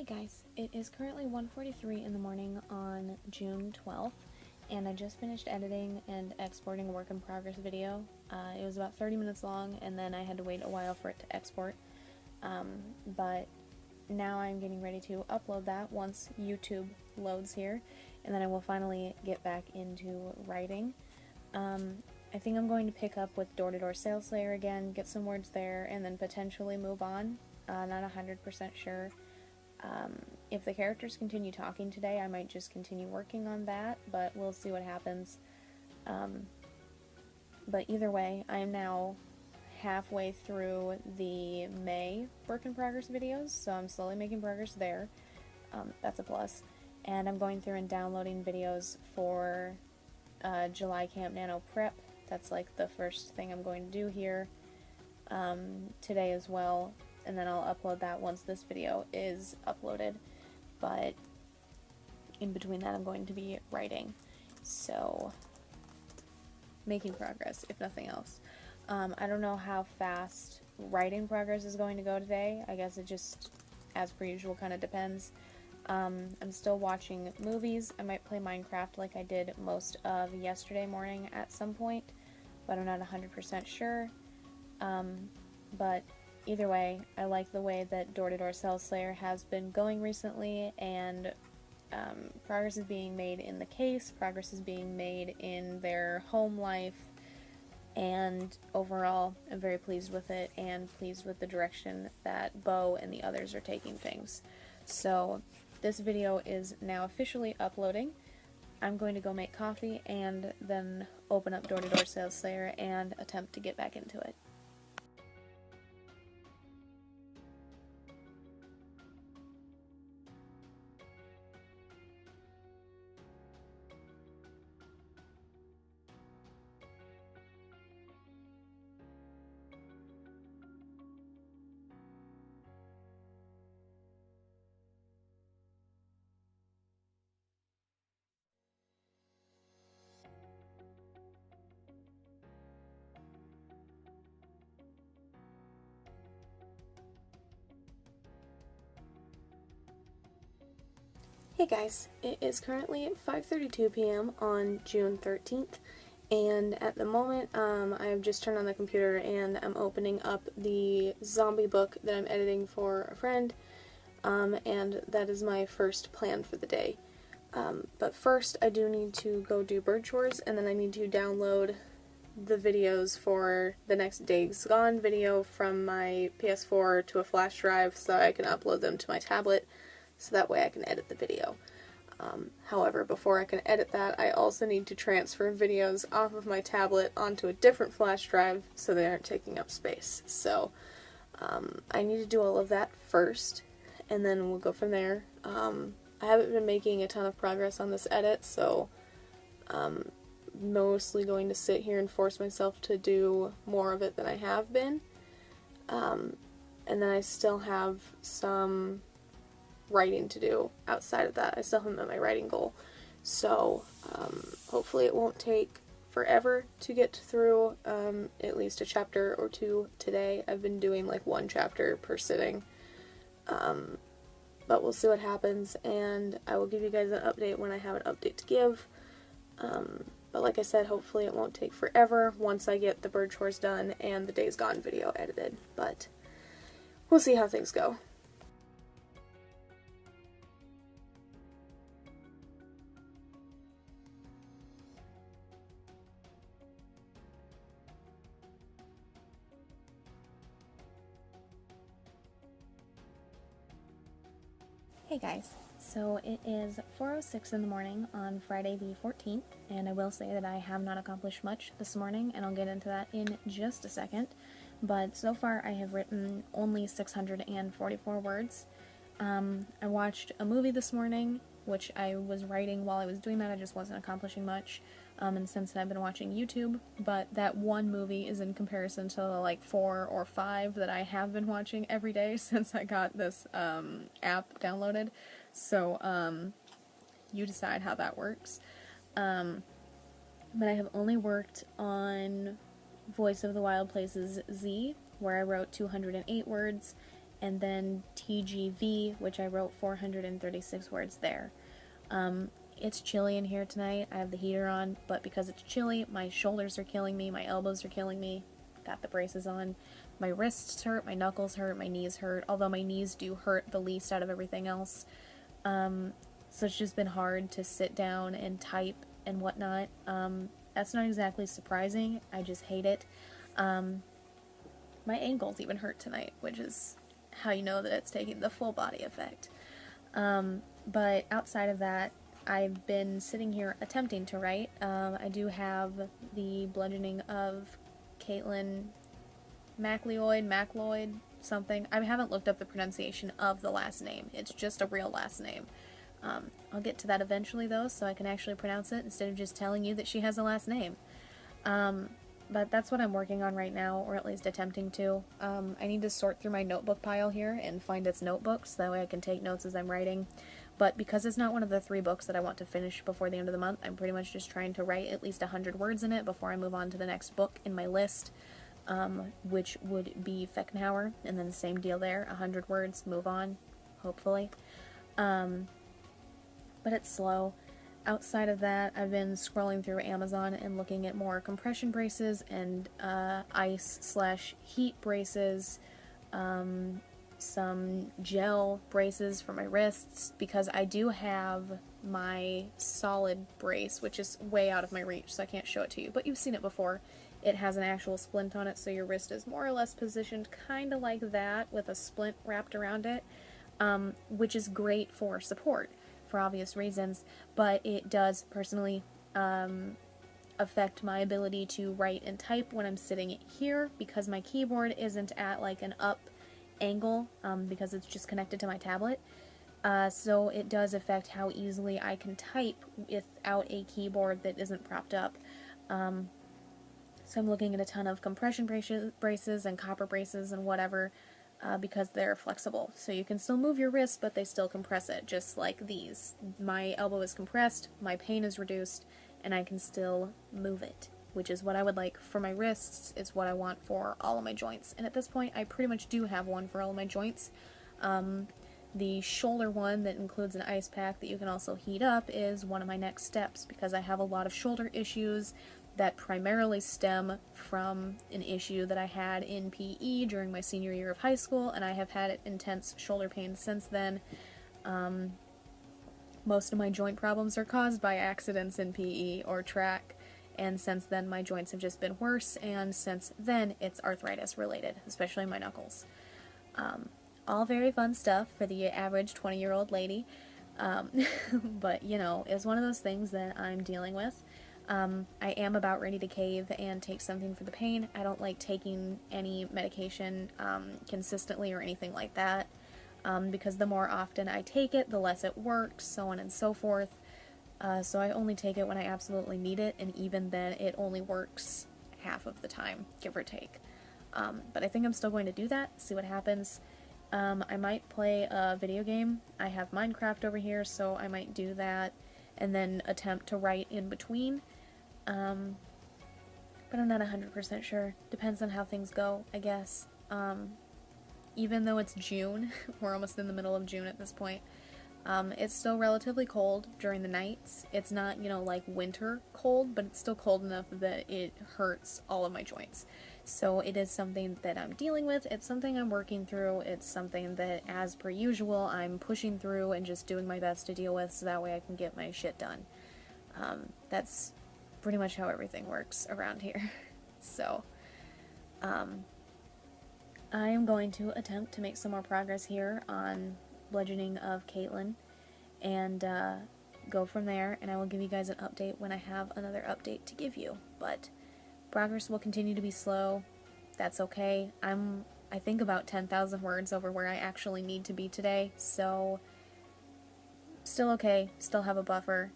Hey guys, it is currently 1:43 in the morning on June 12th, and I just finished editing and exporting a work in progress video. It was about 30 minutes long, and then I had to wait a while for it to export. But now I'm getting ready to upload that once YouTube loads here, and then I will finally get back into writing. I think I'm going to pick up with Door-to-Door Sales Slayer again, get some words there, and then potentially move on. Not 100% sure. If the characters continue talking today, I might just continue working on that, but we'll see what happens. But either way, I am now halfway through the May work in progress videos, so I'm slowly making progress there. That's a plus. And I'm going through and downloading videos for July Camp Nano Prep. That's like the first thing I'm going to do here today as well. And then I'll upload that once this video is uploaded, but in between that I'm going to be writing, so making progress if nothing else. I don't know how fast writing progress is going to go today. I guess it just, as per usual, kind of depends. I'm still watching movies. I might play Minecraft like I did most of yesterday morning at some point, but I'm not 100% sure. But either way, I like the way that Door-to-Door Sales Slayer has been going recently, and progress is being made in the case, progress is being made in their home life, and overall I'm very pleased with it and pleased with the direction that Bo and the others are taking things. So this video is now officially uploading. I'm going to go make coffee and then open up Door-to-Door Sales Slayer and attempt to get back into it. Hey guys, it is currently 5:32 p.m. on June 13th, and at the moment I have just turned on the computer and I'm opening up the zombie book that I'm editing for a friend, and that is my first plan for the day. But first I do need to go do bird chores, and then I need to download the videos for the next Days Gone video from my PS4 to a flash drive so I can upload them to my tablet, so that way I can edit the video. However, before I can edit that, I also need to transfer videos off of my tablet onto a different flash drive so they aren't taking up space. So I need to do all of that first, and then we'll go from there. I haven't been making a ton of progress on this edit, so I'm mostly going to sit here and force myself to do more of it than I have been. And then I still have some writing to do outside of that. I still haven't met my writing goal, so hopefully it won't take forever to get through at least a chapter or two today. I've been doing like one chapter per sitting, but we'll see what happens, and I will give you guys an update when I have an update to give. But like I said, hopefully it won't take forever once I get the bird chores done and the Days Gone video edited, but we'll see how things go. Hey guys, so it is 4:06 in the morning on Friday the 14th, and I will say that I have not accomplished much this morning, and I'll get into that in just a second, but so far I have written only 644 words. I watched a movie this morning, which I was writing while I was doing that. I just wasn't accomplishing much, and since then I've been watching YouTube, but that one movie is in comparison to the like 4 or 5 that I have been watching every day since I got this app downloaded, so you decide how that works. But I have only worked on Voice of the Wild Places Z, where I wrote 208 words, and then TGV, which I wrote 436 words there. It's chilly in here tonight. I have the heater on, but because it's chilly, my shoulders are killing me, my elbows are killing me. Got the braces on. My wrists hurt, my knuckles hurt, my knees hurt, although my knees do hurt the least out of everything else. So it's just been hard to sit down and type and whatnot. That's not exactly surprising. I just hate it. My ankles even hurt tonight, which is how you know that it's taking the full body effect. But outside of that, I've been sitting here attempting to write. I do have the Bludgeoning of Caitlin Macleod, something. I haven't looked up the pronunciation of the last name. It's just a real last name. I'll get to that eventually, though, so I can actually pronounce it instead of just telling you that she has a last name. But that's what I'm working on right now, or at least attempting to. I need to sort through my notebook pile here and find its notebooks, that way I can take notes as I'm writing. But because it's not one of the 3 books that I want to finish before the end of the month, I'm pretty much just trying to write at least 100 words in it before I move on to the next book in my list, which would be Feckenhauer, and then the same deal there, 100 words, move on, hopefully. But it's slow. Outside of that, I've been scrolling through Amazon and looking at more compression braces and ice/heat braces, some gel braces for my wrists, because I do have my solid brace, which is way out of my reach, so I can't show it to you, but you've seen it before. It has an actual splint on it, so your wrist is more or less positioned kind of like that, with a splint wrapped around it, which is great for support, for obvious reasons, but it does personally affect my ability to write and type when I'm sitting here, because my keyboard isn't at like an up angle, because it's just connected to my tablet. So it does affect how easily I can type without a keyboard that isn't propped up. So I'm looking at a ton of compression braces and copper braces and whatever, because they're flexible. So you can still move your wrist, but they still compress it, just like these. My elbow is compressed, my pain is reduced, and I can still move it, which is what I would like for my wrists. It's what I want for all of my joints. And at this point, I pretty much do have one for all of my joints. The shoulder one that includes an ice pack that you can also heat up is one of my next steps, because I have a lot of shoulder issues that primarily stem from an issue that I had in PE during my senior year of high school, and I have had intense shoulder pain since then. Most of my joint problems are caused by accidents in PE or track, and since then my joints have just been worse, and since then it's arthritis related, especially my knuckles. All very fun stuff for the average 20-year-old lady, but you know, it's one of those things that I'm dealing with. I am about ready to cave and take something for the pain. I don't like taking any medication consistently or anything like that, because the more often I take it, the less it works, so on and so forth. So I only take it when I absolutely need it, and even then it only works half of the time, give or take. But I think I'm still going to do that, see what happens. I might play a video game. I have Minecraft over here, so I might do that, and then attempt to write in between. But I'm not 100% sure. Depends on how things go, I guess. Even though it's June, we're almost in the middle of June at this point, it's still relatively cold during the nights. It's not, you know, like winter cold, but it's still cold enough that it hurts all of my joints. So it is something that I'm dealing with. It's something I'm working through. It's something that, as per usual, I'm pushing through and just doing my best to deal with, so that way I can get my shit done. That's pretty much how everything works around here. So, I am going to attempt to make some more progress here on Bludgeoning of Caitlin, and go from there, and I will give you guys an update when I have another update to give you. But progress will continue to be slow. That's okay. I think about 10,000 words over where I actually need to be today, so still okay, still have a buffer.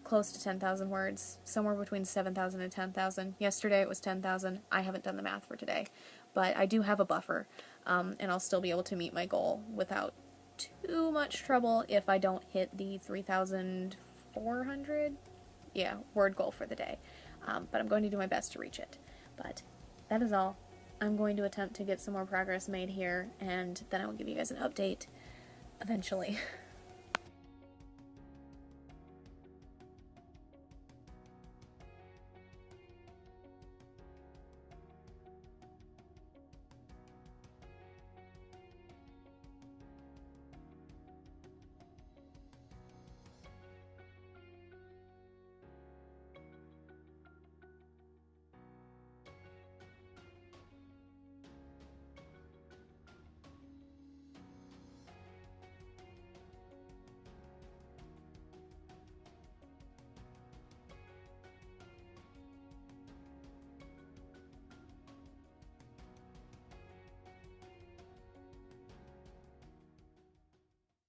Close to 10,000 words, somewhere between 7,000 and 10,000. Yesterday it was 10,000. I haven't done the math for today, but I do have a buffer, and I'll still be able to meet my goal without too much trouble if I don't hit the 3,400 word goal for the day. But I'm going to do my best to reach it. But that is all. I'm going to attempt to get some more progress made here, and then I will give you guys an update eventually.